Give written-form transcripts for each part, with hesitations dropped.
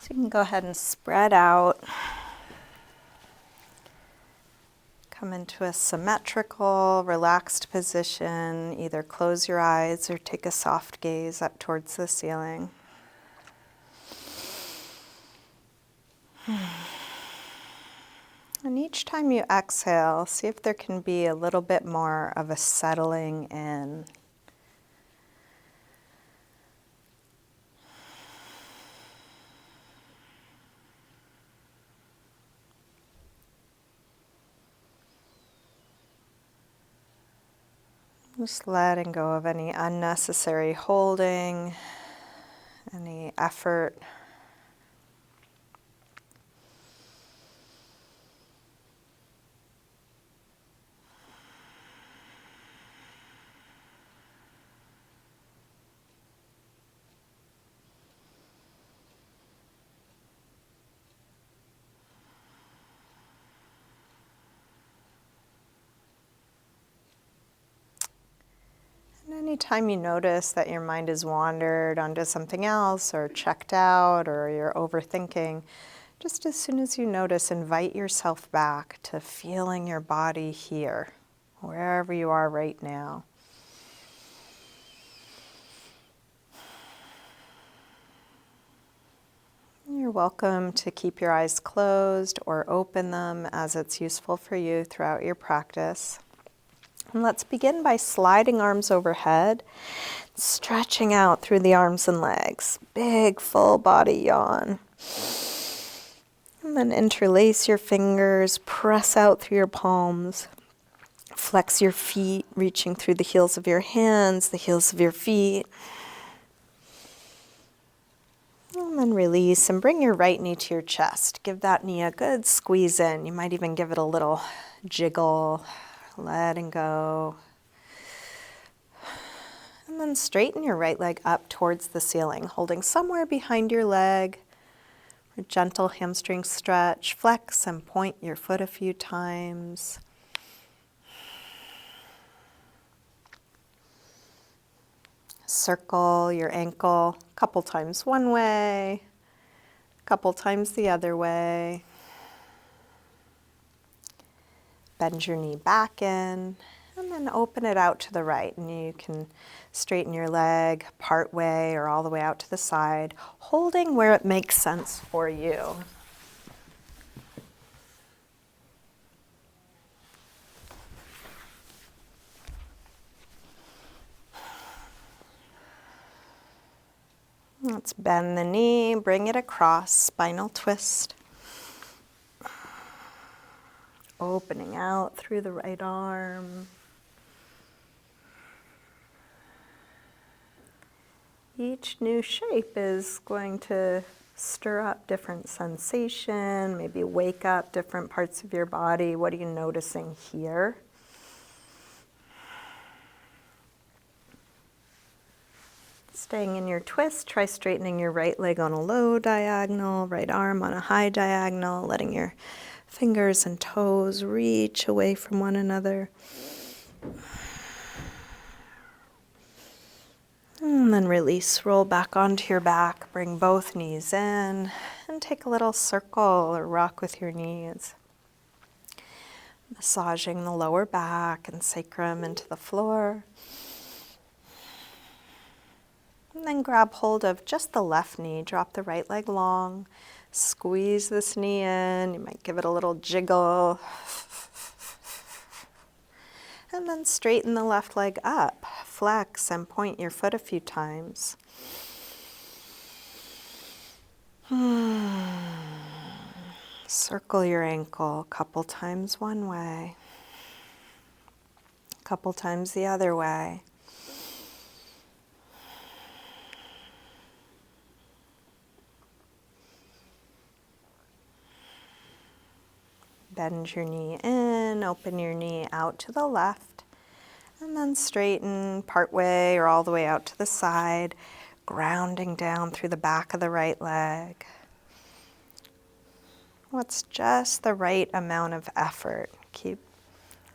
So you can go ahead and spread out. Come into a symmetrical, relaxed position. Either close your eyes or take a soft gaze up towards the ceiling. And each time you exhale, see if there can be a little bit more of a settling in. Just letting go of any unnecessary holding, any effort. Anytime you notice that your mind has wandered onto something else or checked out or you're overthinking, just as soon as you notice, invite yourself back to feeling your body here, wherever you are right now. You're welcome to keep your eyes closed or open them as it's useful for you throughout your practice. And let's begin by sliding arms overhead, stretching out through the arms and legs. Big full body yawn. And then interlace your fingers, press out through your palms. Flex your feet, reaching through the heels of your hands, the heels of your feet. And then release and bring your right knee to your chest. Give that knee a good squeeze in. You might even give it a little jiggle. Letting go. And then straighten your right leg up towards the ceiling, holding somewhere behind your leg. A gentle hamstring stretch. Flex and point your foot a few times. Circle your ankle a couple times one way, a couple times the other way. Bend your knee back in, and then open it out to the right. And you can straighten your leg part way or all the way out to the side, holding where it makes sense for you. Let's bend the knee, bring it across, spinal twist. Opening out through the right arm. Each new shape is going to stir up different sensation, maybe wake up different parts of your body. What are you noticing here? Staying in your twist, try straightening your right leg on a low diagonal, right arm on a high diagonal, letting your fingers and toes reach away from one another. And then release, roll back onto your back, bring both knees in, and take a little circle or rock with your knees. Massaging the lower back and sacrum into the floor. And then grab hold of just the left knee, drop the right leg long, squeeze this knee in, you might give it a little jiggle. And then straighten the left leg up, flex and point your foot a few times. Circle your ankle a couple times one way, a couple times the other way. Bend your knee in, open your knee out to the left, and then straighten part way or all the way out to the side, grounding down through the back of the right leg. What's just the right amount of effort? Keep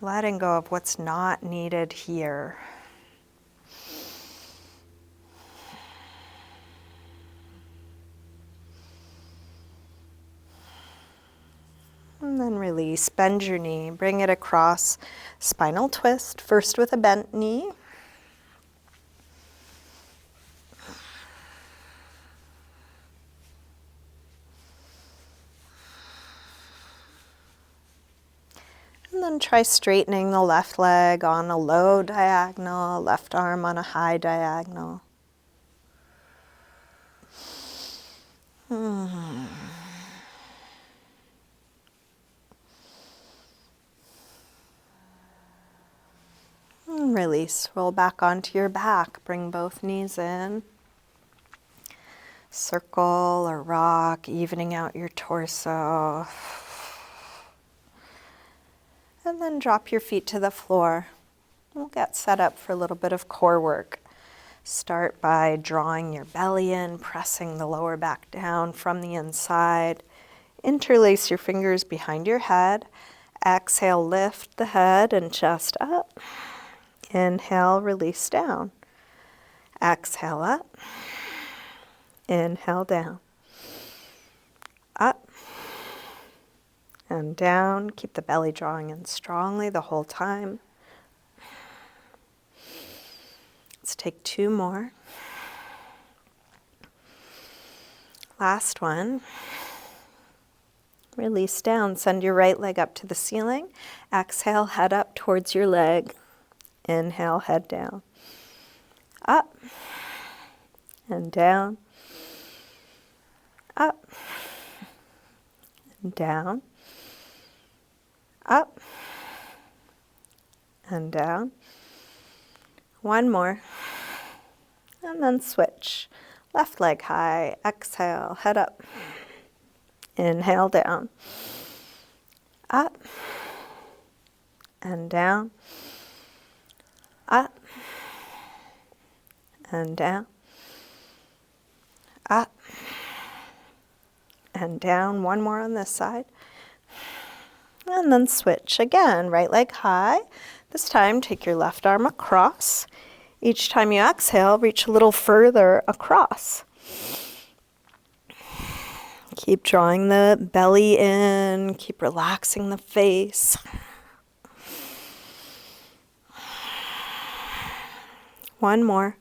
letting go of what's not needed here. then release. Bend your knee. Bring it across. Spinal twist, first with a bent knee. And then try straightening the left leg on a low diagonal, left arm on a high diagonal. And release. Roll back onto your back. Bring both knees in. Circle or rock, evening out your torso. And then drop your feet to the floor. We'll get set up for a little bit of core work. Start by drawing your belly in, pressing the lower back down from the inside. Interlace your fingers behind your head. Exhale, lift the head and chest up. Inhale, release down. Exhale up. Inhale down. Up. And down. Keep the belly drawing in strongly the whole time. Let's take 2 more. Last one. Release down. Send your right leg up to the ceiling. Exhale, head up towards your leg. Inhale, head down. Up. And down. Up. And down. Up and down. One more. And then switch. Left leg high. Exhale, head up. Inhale, down. Up and down. Up and down. Up and down. One more on this side. And then switch again, right leg high. This time take your left arm across. Each time you exhale, reach a little further across. Keep drawing the belly in, keep relaxing the face. One more.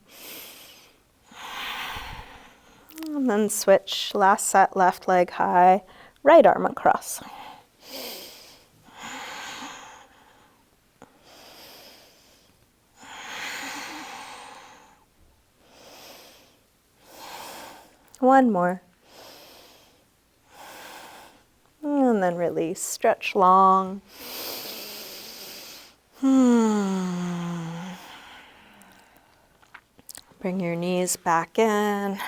And then switch, last set, left leg high, right arm across. One more. And then release. Stretch long. Bring your knees back in.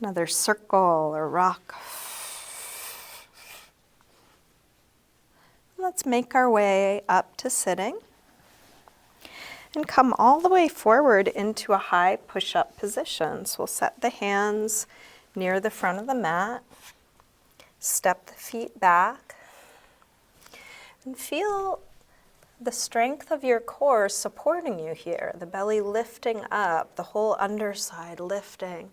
Another circle or rock. Let's make our way up to sitting. And come all the way forward into a high push-up position. So we'll set the hands near the front of the mat. Step the feet back. And feel the strength of your core supporting you here. The belly lifting up, the whole underside lifting.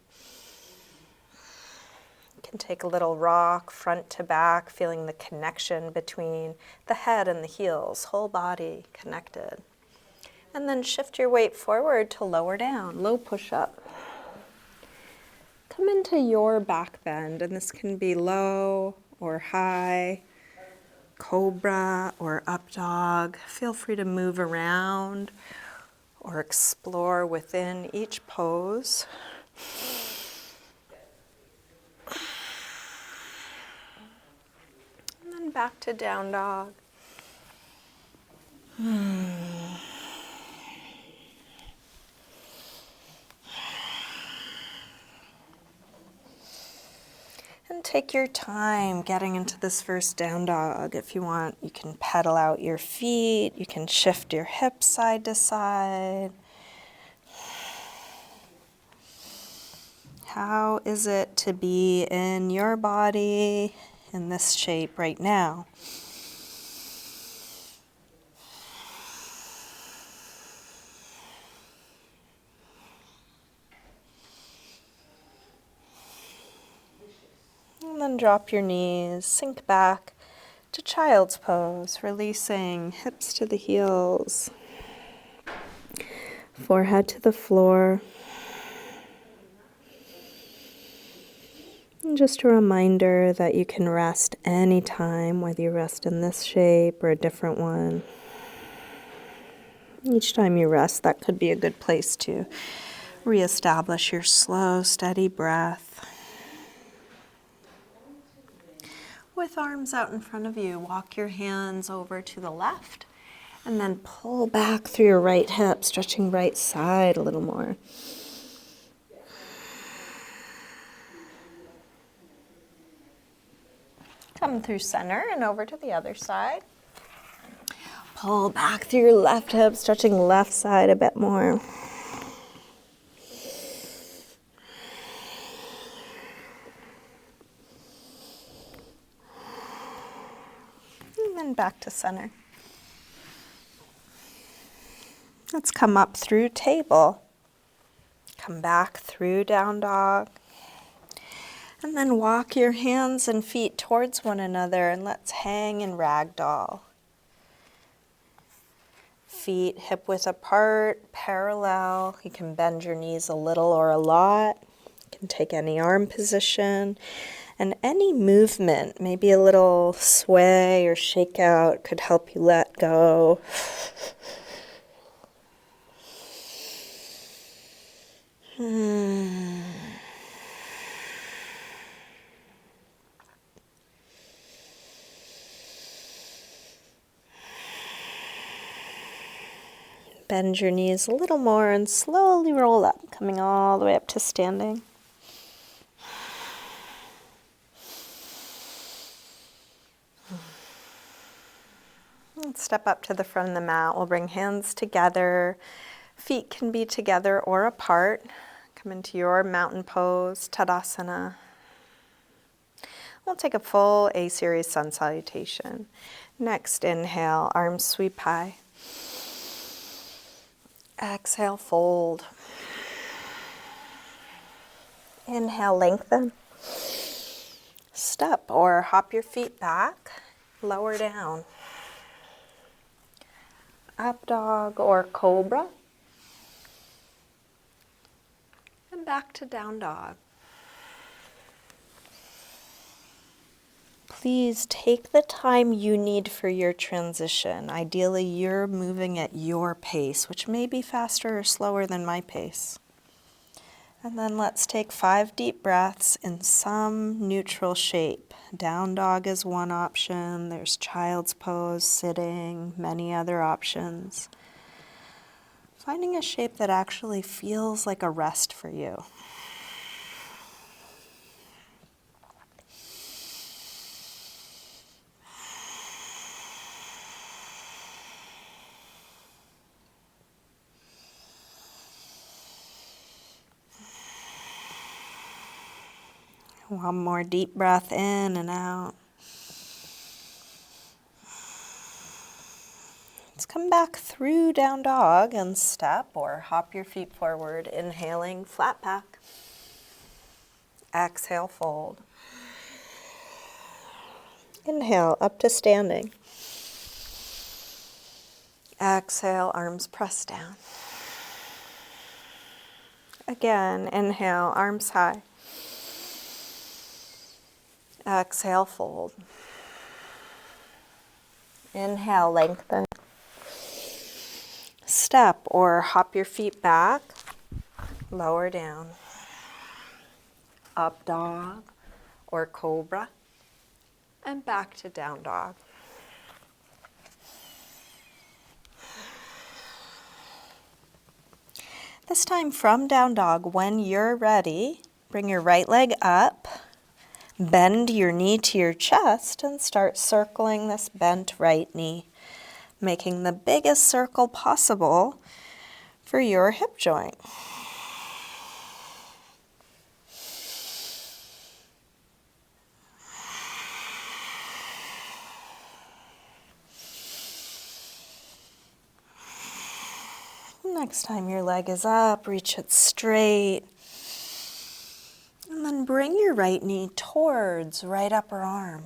You can take a little rock front to back, feeling the connection between the head and the heels, whole body connected. And then shift your weight forward to lower down, low push-up. Come into your back bend, and this can be low or high, cobra or up dog. Feel free to move around or explore within each pose. And then back to down dog. And take your time getting into this first down dog. If you want, you can pedal out your feet. You can shift your hips side to side. How is it to be in your body in this shape right now? And then drop your knees, sink back to child's pose, releasing hips to the heels, forehead to the floor. And just a reminder that you can rest anytime, whether you rest in this shape or a different one. Each time you rest, that could be a good place to reestablish your slow, steady breath. With arms out in front of you, walk your hands over to the left and then pull back through your right hip, stretching right side a little more. Come through center and over to the other side. Pull back through your left hip, stretching left side a bit more. And then back to center. Let's come up through table. Come back through down dog. And then walk your hands and feet towards one another and let's hang in ragdoll. Feet hip width apart, parallel. You can bend your knees a little or a lot. You can take any arm position. And any movement, maybe a little sway or shake out, could help you let go. Bend your knees a little more and slowly roll up, coming all the way up to standing. And step up to the front of the mat. We'll bring hands together. Feet can be together or apart. Come into your mountain pose, Tadasana. We'll take a full A-series sun salutation. Next, inhale, arms sweep high. Exhale, fold. Inhale, lengthen. Step or hop your feet back, lower down. Up dog or cobra. And back to down dog. Please take the time you need for your transition. Ideally, you're moving at your pace, which may be faster or slower than my pace. And then let's take 5 deep breaths in some neutral shape. Down dog is one option. There's child's pose, sitting, many other options. Finding a shape that actually feels like a rest for you. One more deep breath in and out. Let's come back through down dog and step or hop your feet forward, inhaling flat back. Exhale, fold. Inhale, up to standing. Exhale, arms press down. Again, inhale, arms high. Exhale, fold. Inhale, lengthen. Step or hop your feet back, lower down. Up dog or cobra, and back to down dog. This time from down dog, when you're ready, bring your right leg up. Bend your knee to your chest and start circling this bent right knee, making the biggest circle possible for your hip joint. Next time your leg is up, reach it straight. And then bring your right knee towards right upper arm.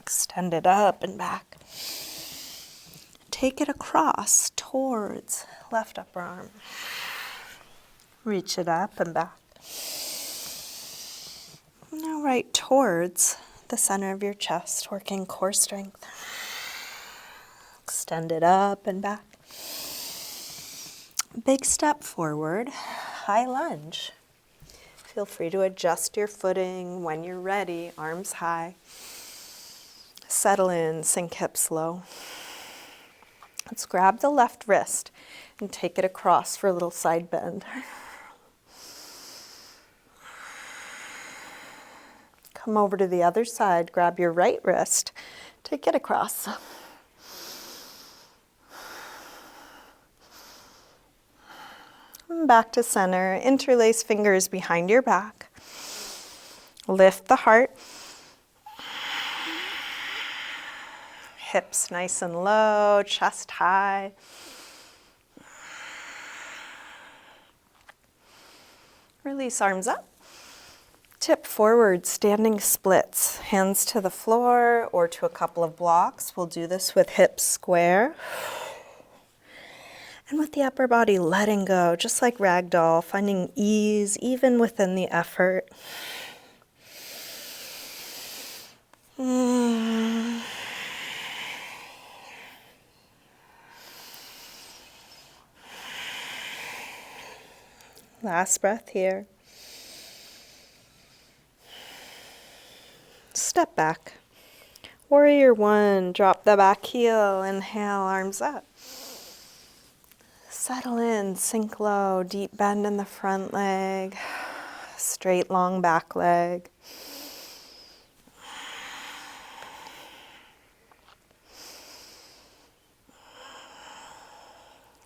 Extend it up and back. Take it across towards left upper arm. Reach it up and back. Now right towards the center of your chest, working core strength. Extend it up and back. Big step forward, high lunge. Feel free to adjust your footing when you're ready, arms high. Settle in, sink hips low. Let's grab the left wrist and take it across for a little side bend. Come over to the other side, grab your right wrist, take it across. And back to center, interlace fingers behind your back. Lift the heart. Hips nice and low, chest high. Release arms up. Tip forward, standing splits. Hands to the floor or to a couple of blocks. We'll do this with hips square. And with the upper body letting go, just like ragdoll, finding ease even within the effort. Last breath here. Step back. Warrior one, drop the back heel, inhale, arms up. Settle in, sink low, deep bend in the front leg, straight long back leg.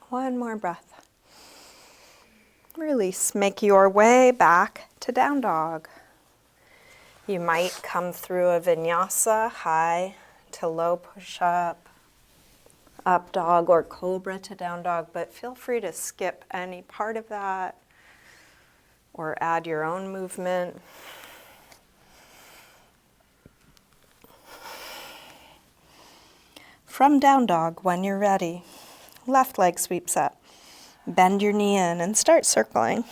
One more breath. Release, make your way back to down dog. You might come through a vinyasa, high to low push-up, up dog or cobra to down dog, but feel free to skip any part of that or add your own movement. From down dog, when you're ready, left leg sweeps up. Bend your knee in and start circling.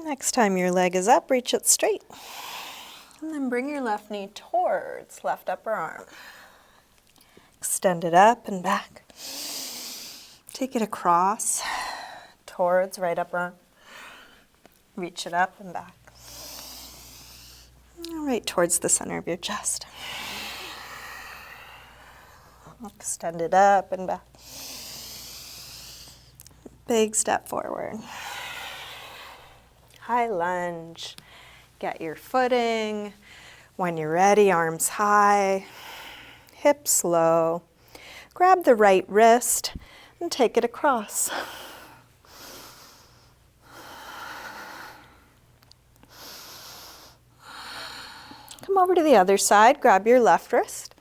Next time your leg is up, reach it straight. And then bring your left knee towards left upper arm. Extend it up and back. Take it across towards right upper arm. Reach it up and back. Right towards the center of your chest. Extend it up and back. Big step forward. High lunge. Get your footing. When you're ready, arms high, hips low. Grab the right wrist and take it across. Come over to the other side, grab your left wrist.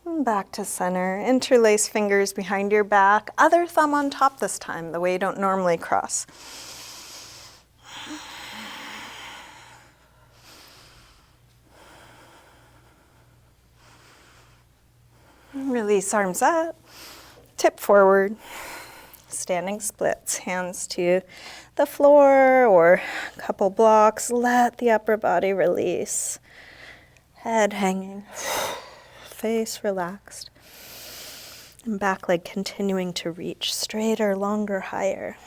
And back to center. Interlace fingers behind your back. Other thumb on top this time, the way you don't normally cross. Release arms up, tip forward, standing splits, hands to the floor or a couple blocks. Let the upper body release. Head hanging, face relaxed. And back leg continuing to reach straighter, longer, higher.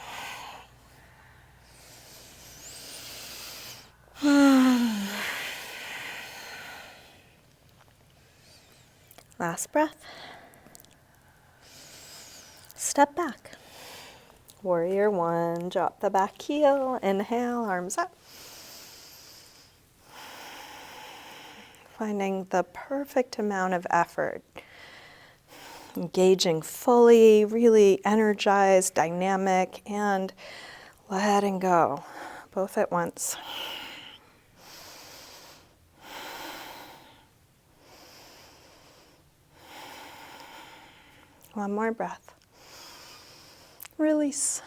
Last breath. Step back. Warrior one, drop the back heel, inhale, arms up. Finding the perfect amount of effort Engaging fully, really energized, dynamic, and letting go, both at once. One more breath. Release.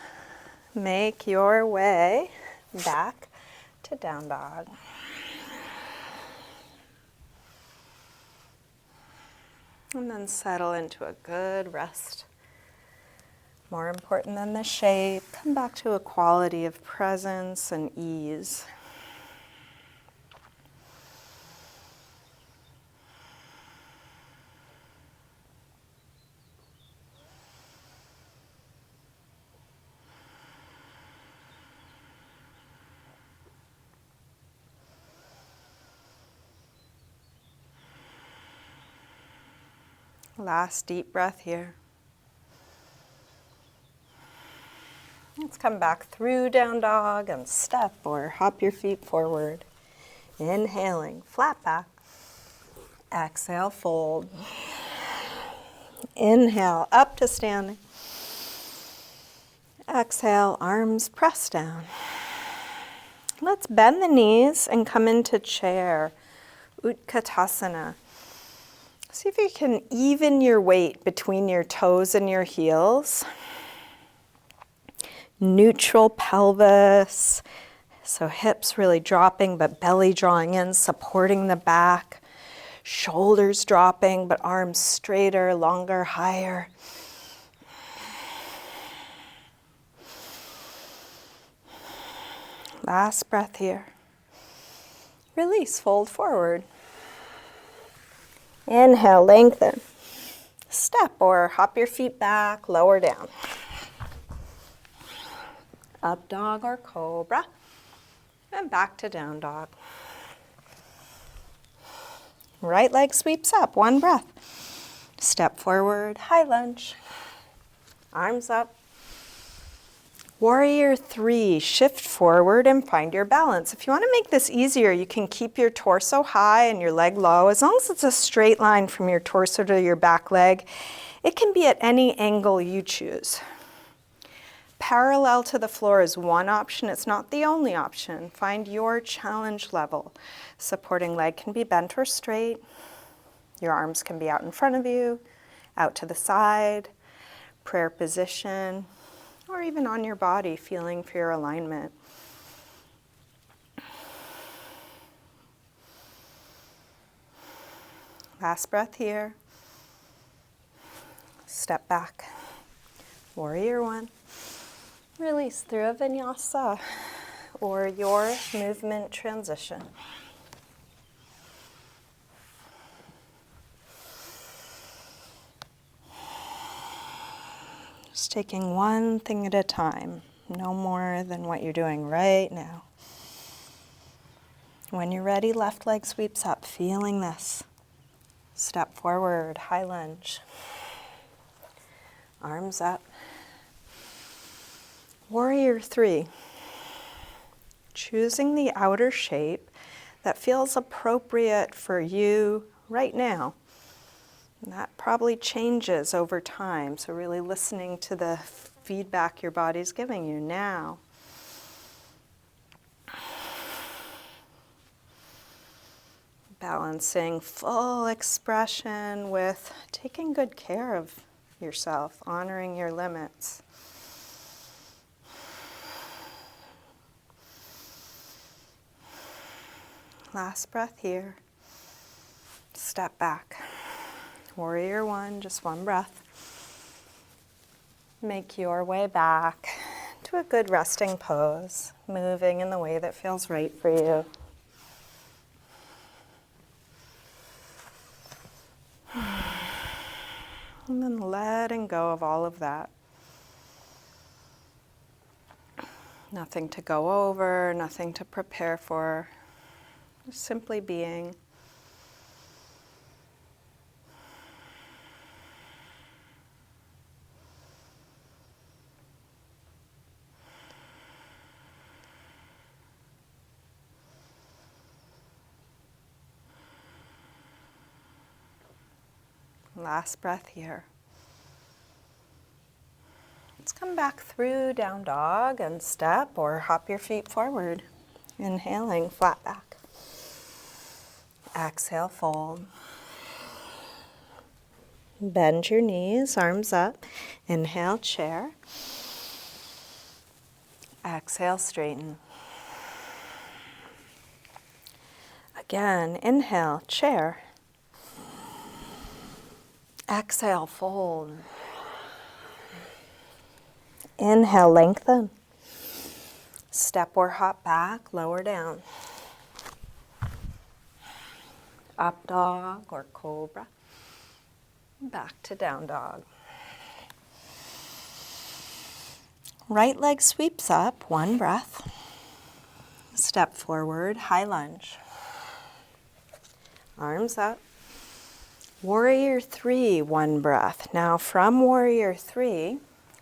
Make your way back to down dog. And then settle into a good rest. More important than the shape, come back to a quality of presence and ease. Last deep breath here. Let's come back through down dog and step or hop your feet forward. Inhaling, flat back. Exhale, fold. Inhale, up to standing. Exhale, arms press down. Let's bend the knees and come into chair, Utkatasana. See if you can even your weight between your toes and your heels. Neutral pelvis, so hips really dropping but belly drawing in, supporting the back. Shoulders dropping but arms straighter, longer, higher. Last breath here. Release, fold forward. Inhale, lengthen. Step or hop your feet back, lower down. Up dog or cobra. And back to down dog. Right leg sweeps up, one breath. Step forward, high lunge. Arms up. Warrior 3, shift forward and find your balance. If you want to make this easier, you can keep your torso high and your leg low. As long as it's a straight line from your torso to your back leg, it can be at any angle you choose. Parallel to the floor is one option. It's not the only option. Find your challenge level. Supporting leg can be bent or straight. Your arms can be out in front of you, out to the side, prayer position, or even on your body, feeling for your alignment. Last breath here. Step back. Warrior 1. Release through a vinyasa or your movement transition. Just taking one thing at a time, no more than what you're doing right now. When you're ready, left leg sweeps up, feeling this. Step forward, high lunge. Arms up. Warrior 3. Choosing the outer shape that feels appropriate for you right now. And that probably changes over time, so really listening to the feedback your body's giving you now. Balancing full expression with taking good care of yourself, honoring your limits. Last breath here. Step back. Warrior 1, just one breath. Make your way back to a good resting pose, moving in the way that feels right for you. And then letting go of all of that. Nothing to go over, nothing to prepare for. Just simply being. Last breath here. Let's come back through down dog and step or hop your feet forward. Inhaling, flat back. Exhale, fold. Bend your knees, arms up. Inhale, chair. Exhale, straighten. Again, inhale, chair. Exhale, fold. Inhale, lengthen. Step or hop back, lower down. Up dog or cobra. Back to down dog. Right leg sweeps up, one breath. Step forward, high lunge. Arms up. Warrior 3, one breath. Now from Warrior 3,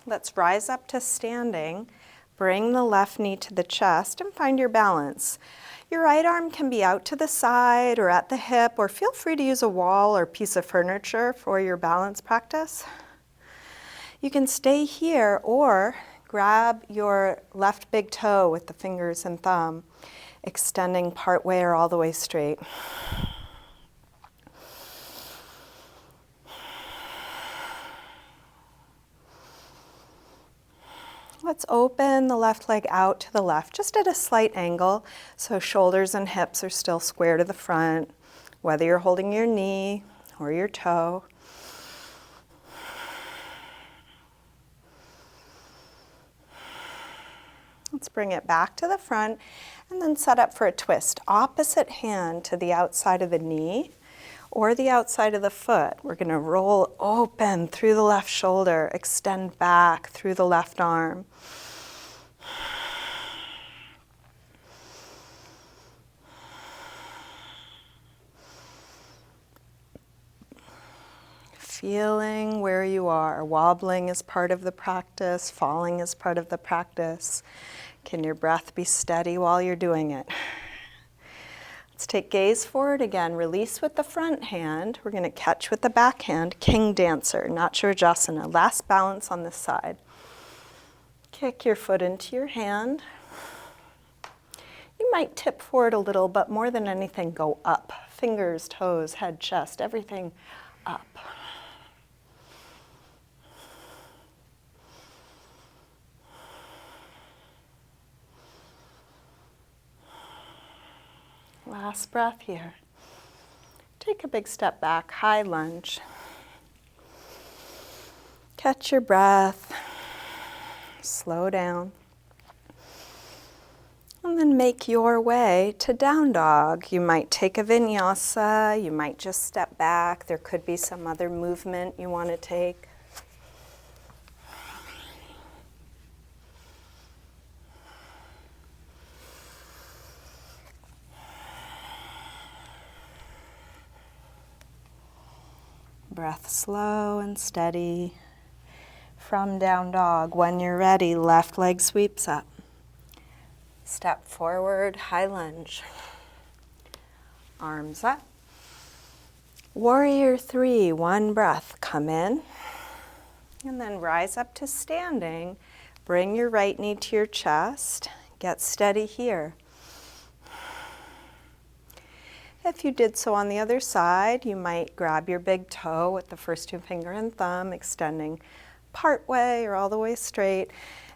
let's rise up to standing. Bring the left knee to the chest and find your balance. Your right arm can be out to the side or at the hip, or feel free to use a wall or piece of furniture for your balance practice. You can stay here or grab your left big toe with the fingers and thumb, extending part way or all the way straight. Let's open the left leg out to the left, just at a slight angle, so shoulders and hips are still square to the front, whether you're holding your knee or your toe. Let's bring it back to the front and then set up for a twist. Opposite hand to the outside of the knee or the outside of the foot. We're going to roll open through the left shoulder, extend back through the left arm. Feeling where you are. Wobbling is part of the practice. Falling is part of the practice. Can your breath be steady while you're doing it? Let's take gaze forward again. Release with the front hand. We're going to catch with the back hand. King Dancer, Natsurajasana. Last balance on this side. Kick your foot into your hand. You might tip forward a little, but more than anything, go up. Fingers, toes, head, chest, everything up. Last breath here. Take a big step back, high lunge. Catch your breath. Slow down. And then make your way to down dog. You might take a vinyasa, you might just step back. There could be some other movement you want to take. Breath slow and steady. From down dog, when you're ready, left leg sweeps up. Step forward, high lunge. Arms up. Warrior 3, one breath. Come in. And then rise up to standing. Bring your right knee to your chest. Get steady here. If you did so on the other side, you might grab your big toe with the first two finger and thumb, extending part way or all the way straight.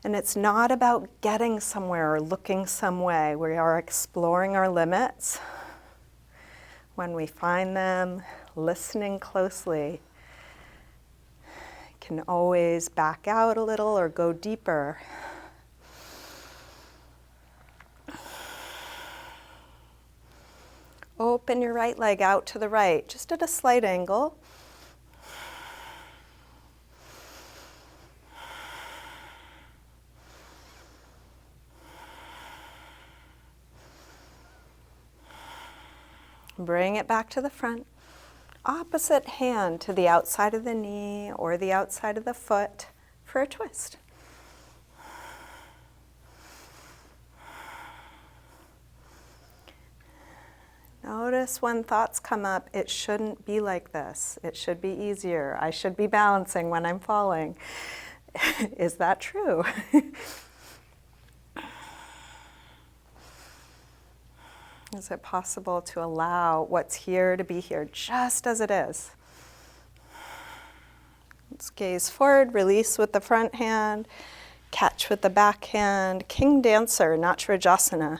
And it's not about getting somewhere or looking some way. We are exploring our limits. When we find them, listening closely, can always back out a little or go deeper. Open your right leg out to the right, just at a slight angle. Bring it back to the front. Opposite hand to the outside of the knee or the outside of the foot for a twist. Notice when thoughts come up, it shouldn't be like this. It should be easier. I should be balancing when I'm falling. Is that true? Is it possible to allow what's here to be here just as it is? Let's gaze forward, release with the front hand, catch with the back hand, King Dancer, Natrajasana.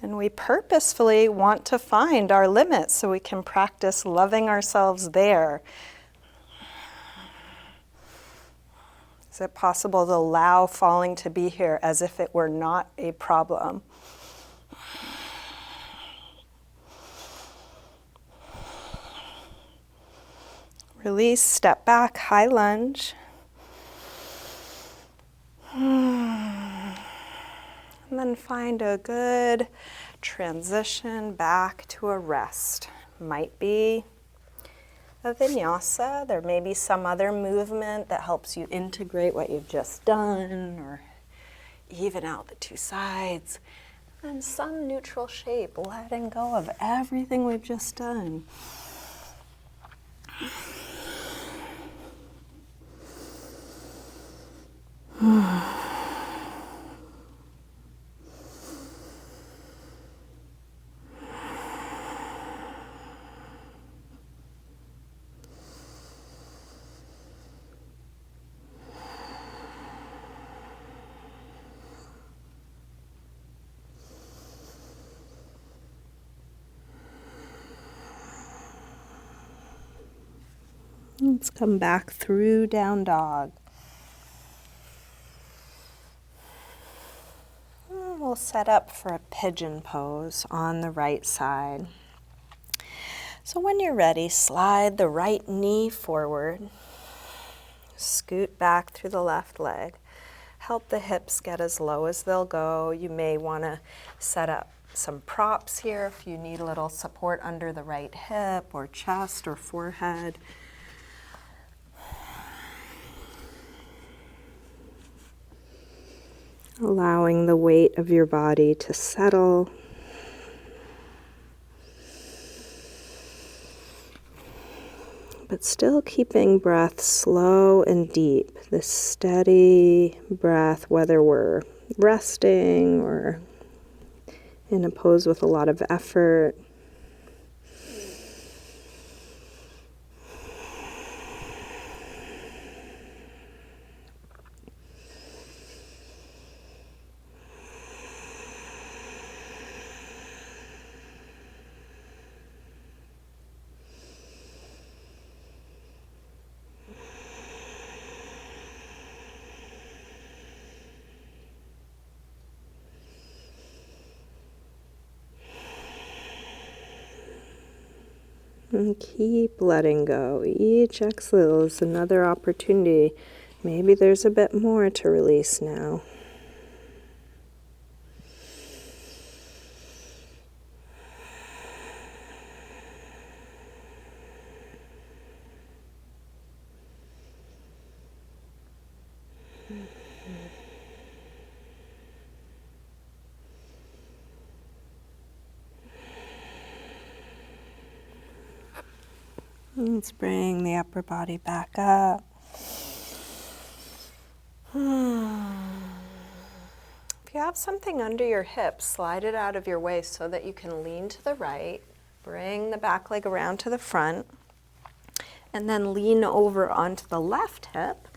And we purposefully want to find our limits so we can practice loving ourselves there. Is it possible to allow falling to be here as if it were not a problem? Release, step back, high lunge. And then find a good transition back to a rest. Might be a vinyasa. There may be some other movement that helps you integrate what you've just done or even out the two sides. And some neutral shape, letting go of everything we've just done. Let's come back through down dog. And we'll set up for a pigeon pose on the right side. So when you're ready, slide the right knee forward. Scoot back through the left leg. Help the hips get as low as they'll go. You may want to set up some props here if you need a little support under the right hip or chest or forehead. Allowing the weight of your body to settle. But still keeping breath slow and deep. This steady breath, whether we're resting or in a pose with a lot of effort. And keep letting go. Each exhale is another opportunity. Maybe there's a bit more to release now. Let's bring the upper body back up. If you have something under your hips, slide it out of your way so that you can lean to the right. Bring the back leg around to the front. And then lean over onto the left hip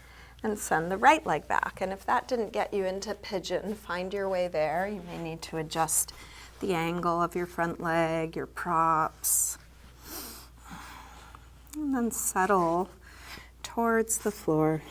and send the right leg back. And if that didn't get you into pigeon, find your way there. You may need to adjust the angle of your front leg, your props. And then settle towards the floor.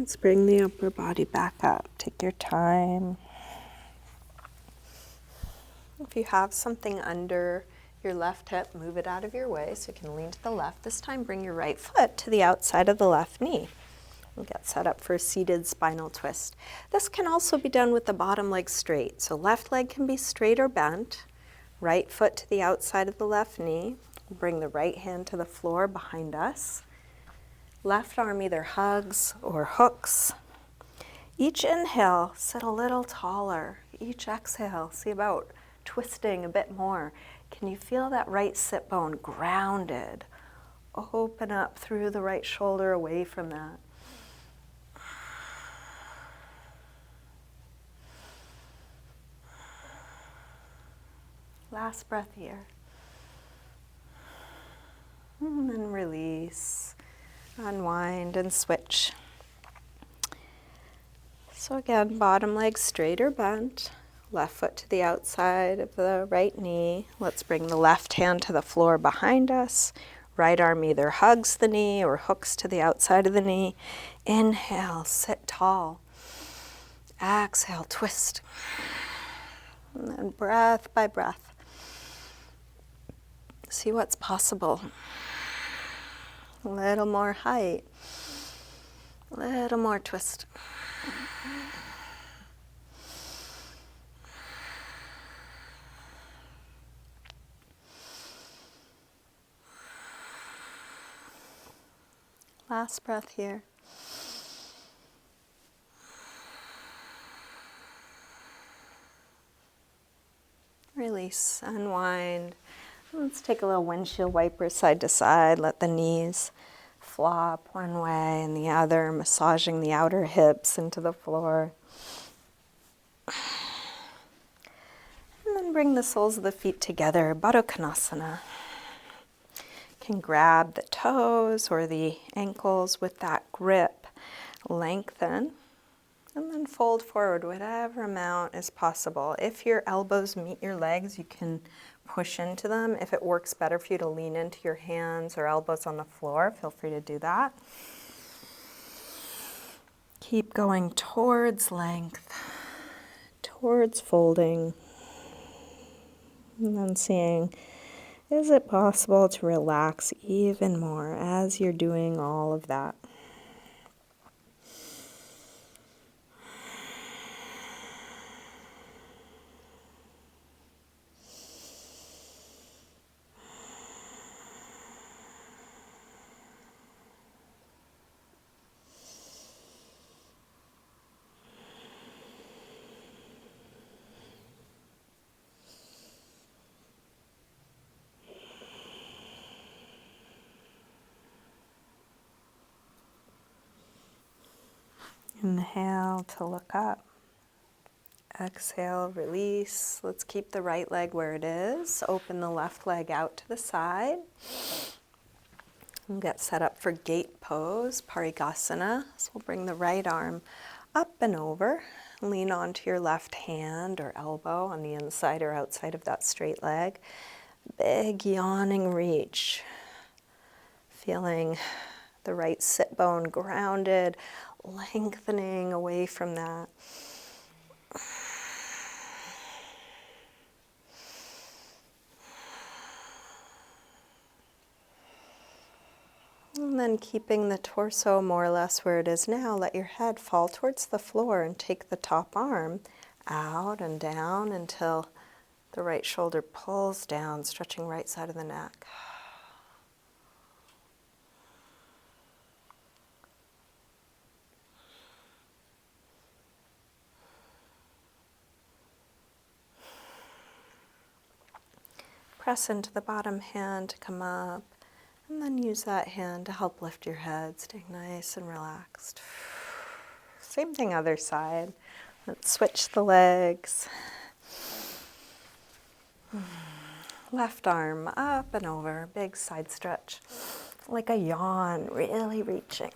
Let's bring the upper body back up. Take your time. If you have something under your left hip, move it out of your way so you can lean to the left. This time, bring your right foot to the outside of the left knee. And get set up for a seated spinal twist. This can also be done with the bottom leg straight. So left leg can be straight or bent. Right foot to the outside of the left knee. Bring the right hand to the floor behind us. Left arm either hugs or hooks. Each inhale, sit a little taller. Each exhale, see about twisting a bit more. Can you feel that right sit bone grounded? Open up through the right shoulder away from that. Last breath here. And then release, unwind and switch. So again, bottom leg straight or bent. Left foot to the outside of the right knee. Let's bring the left hand to the floor behind us. Right arm either hugs the knee or hooks to the outside of the knee. Inhale, sit tall. Exhale, twist. And then breath by breath. See what's possible. A little more height. A little more twist. Last breath here. Release, unwind. Let's take a little windshield wiper side to side. Let the knees flop one way and the other, massaging the outer hips into the floor. And then bring the soles of the feet together, Baddha Konasana. Can grab the toes or the ankles with that grip. Lengthen. And then fold forward whatever amount is possible. If your elbows meet your legs, you can push into them. If it works better for you to lean into your hands or elbows on the floor, feel free to do that. Keep going towards length, towards folding. And then seeing, is it possible to relax even more as you're doing all of that? Inhale to look up. Exhale, release. Let's keep the right leg where it is. Open the left leg out to the side. And get set up for gate pose, Parigasana. So we'll bring the right arm up and over. Lean onto your left hand or elbow on the inside or outside of that straight leg. Big yawning reach. Feeling the right sit bone grounded, lengthening away from that. And then keeping the torso more or less where it is now, let your head fall towards the floor and take the top arm out and down until the right shoulder pulls down, stretching right side of the neck. Press into the bottom hand to come up, and then use that hand to help lift your head, staying nice and relaxed. Same thing other side. Let's switch the legs. Left arm up and over, big side stretch, like a yawn, really reaching.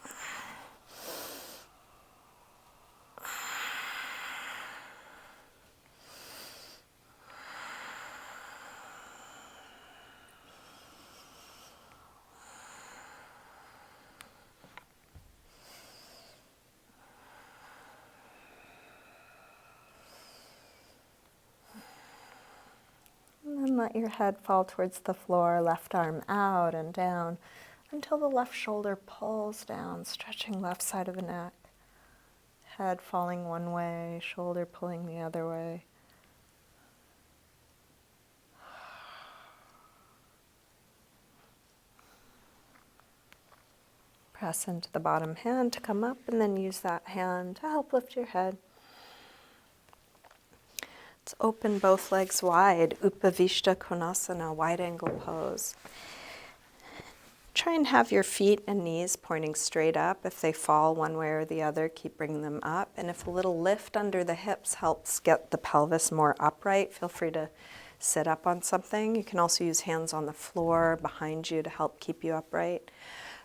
let your head fall towards the floor, left arm out and down until the left shoulder pulls down, stretching left side of the neck. Head falling one way, shoulder pulling the other way. Press into the bottom hand to come up and then use that hand to help lift your head. Let's open both legs wide, Upavishta Konasana, wide angle pose. Try and have your feet and knees pointing straight up. If they fall one way or the other, keep bringing them up. And if a little lift under the hips helps get the pelvis more upright, feel free to sit up on something. You can also use hands on the floor behind you to help keep you upright.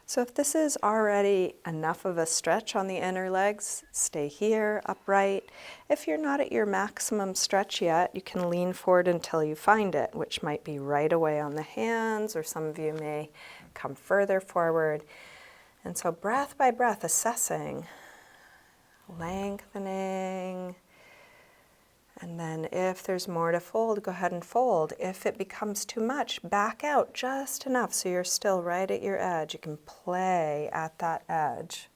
So if this is already enough of a stretch on the inner legs, stay here, upright. If you're not at your maximum stretch yet, you can lean forward until you find it, which might be right away on the hands, or some of you may come further forward. And so breath by breath, assessing, lengthening. And then if there's more to fold, go ahead and fold. If it becomes too much, back out just enough so you're still right at your edge. You can play at that edge.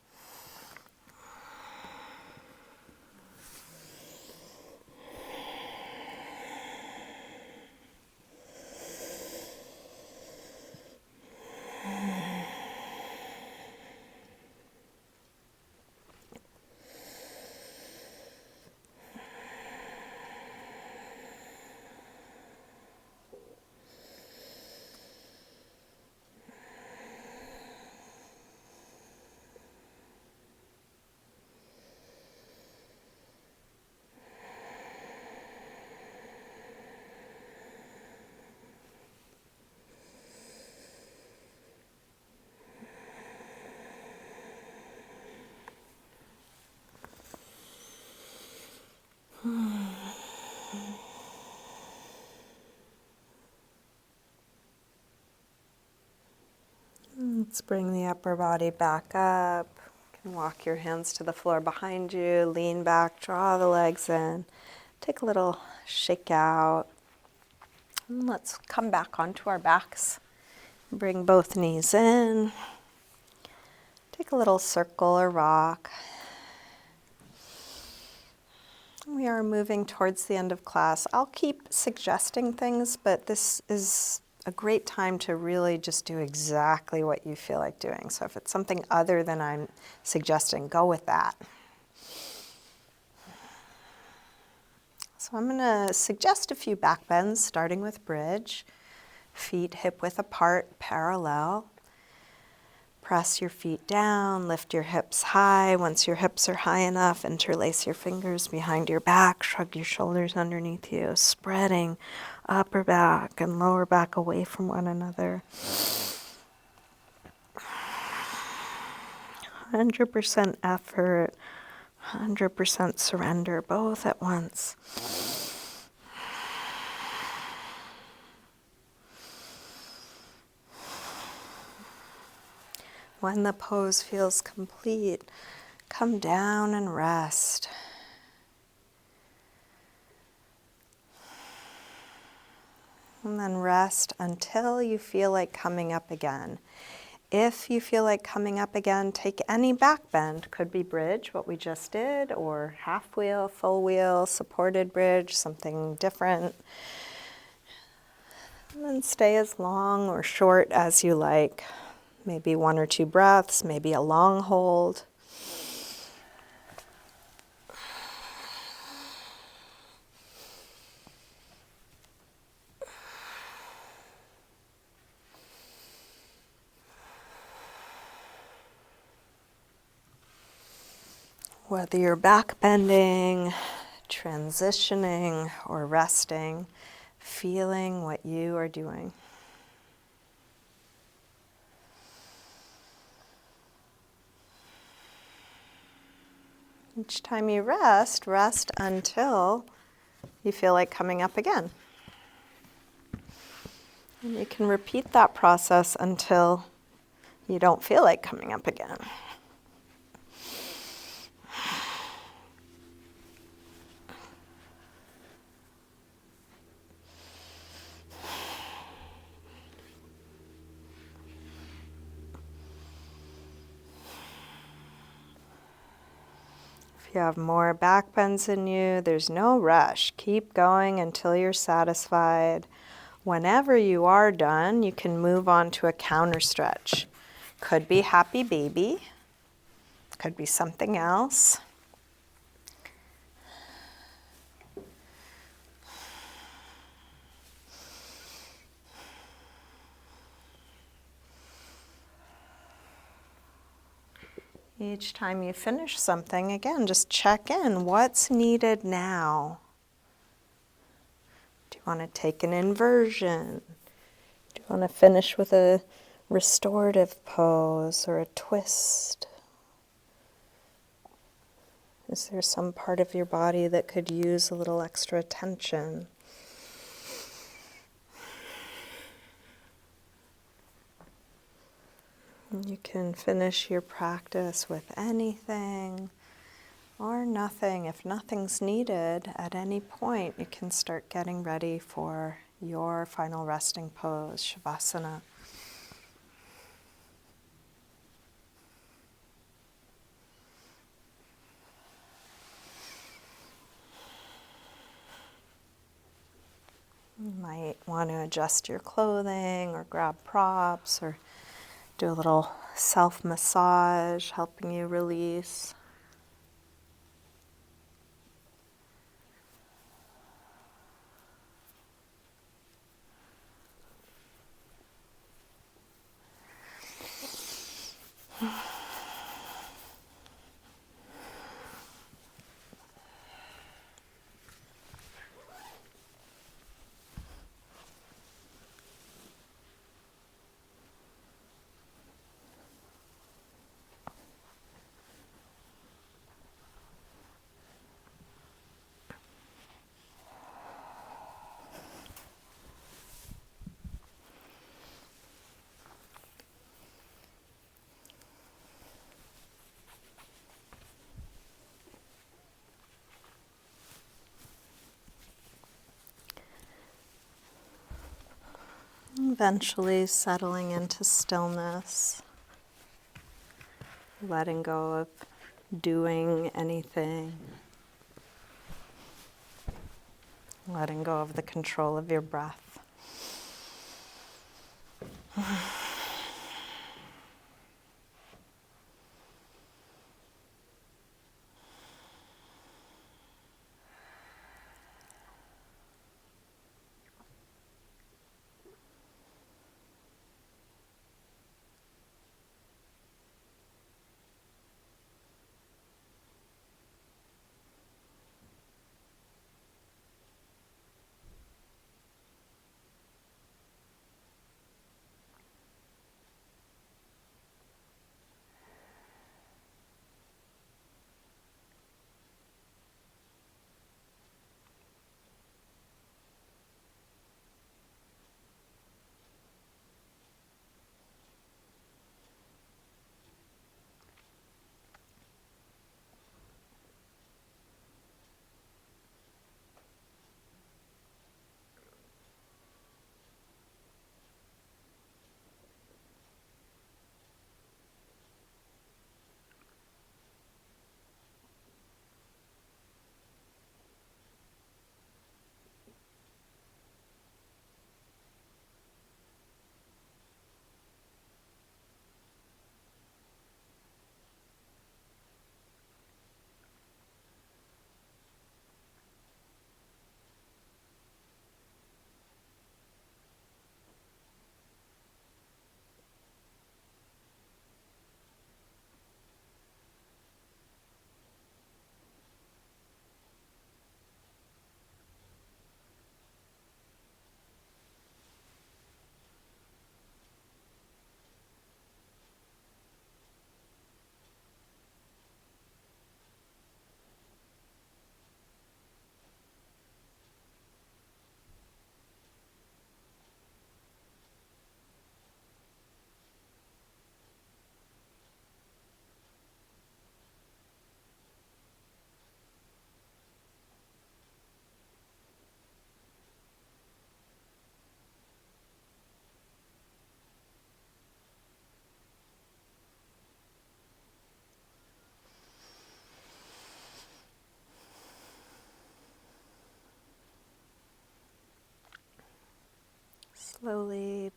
Let's bring the upper body back up. You can walk your hands to the floor behind you, lean back, draw the legs in. Take a little shake out. And let's come back onto our backs. Bring both knees in. Take a little circle or rock. We are moving towards the end of class. I'll keep suggesting things, but this is a great time to really just do exactly what you feel like doing. So if it's something other than I'm suggesting, go with that. So I'm going to suggest a few back bends, starting with bridge. Feet hip width apart, parallel. Press your feet down, lift your hips high. Once your hips are high enough, interlace your fingers behind your back, shrug your shoulders underneath you, spreading upper back and lower back away from one another. 100% effort, 100% surrender, both at once. When the pose feels complete, come down and rest. And then rest until you feel like coming up again. If you feel like coming up again, take any back bend. Could be bridge, what we just did, or half wheel, full wheel, supported bridge, something different. And then stay as long or short as you like. Maybe 1 or 2 breaths, maybe a long hold. Whether you're back bending, transitioning, or resting, feeling what you are doing. Each time you rest, rest until you feel like coming up again. And you can repeat that process until you don't feel like coming up again. If you have more back bends in you, there's no rush. Keep going until you're satisfied. Whenever you are done, you can move on to a counter stretch. Could be happy baby, could be something else. Each time you finish something, again, just check in. What's needed now? Do you want to take an inversion? Do you want to finish with a restorative pose or a twist? Is there some part of your body that could use a little extra attention? You can finish your practice with anything or nothing. If nothing's needed at any point, you can start getting ready for your final resting pose, Shavasana. You might want to adjust your clothing or grab props or do a little self-massage, helping you release. Eventually settling into stillness, letting go of doing anything, letting go of the control of your breath.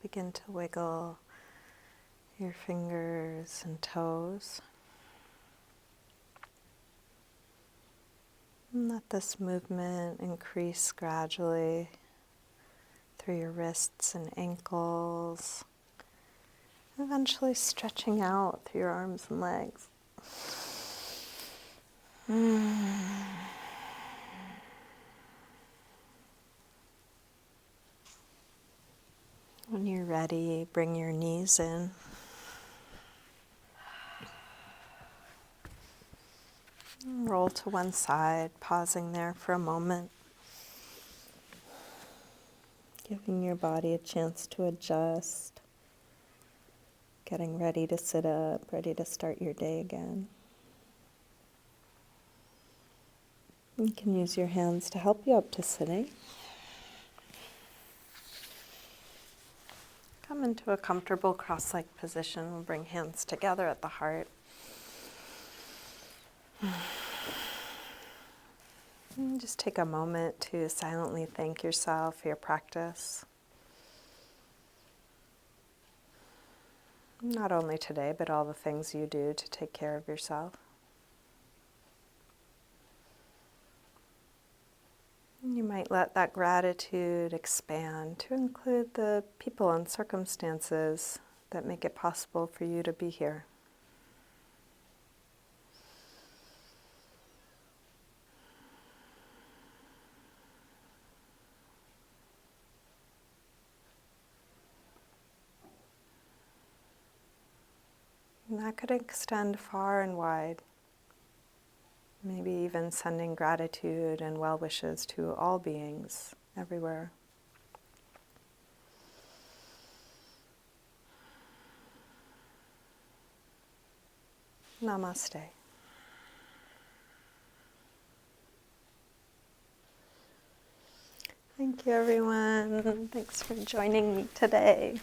begin to wiggle your fingers and toes. And let this movement increase gradually through your wrists and ankles, eventually stretching out through your arms and legs. When you're ready, bring your knees in. Roll to one side, pausing there for a moment. Giving your body a chance to adjust. Getting ready to sit up, ready to start your day again. You can use your hands to help you up to sitting. Come into a comfortable cross-legged position. We'll bring hands together at the heart. And just take a moment to silently thank yourself for your practice. Not only today, but all the things you do to take care of yourself. You might let that gratitude expand to include the people and circumstances that make it possible for you to be here. And that could extend far and wide. Maybe even sending gratitude and well wishes to all beings everywhere. Namaste. Thank you, everyone. Thanks for joining me today.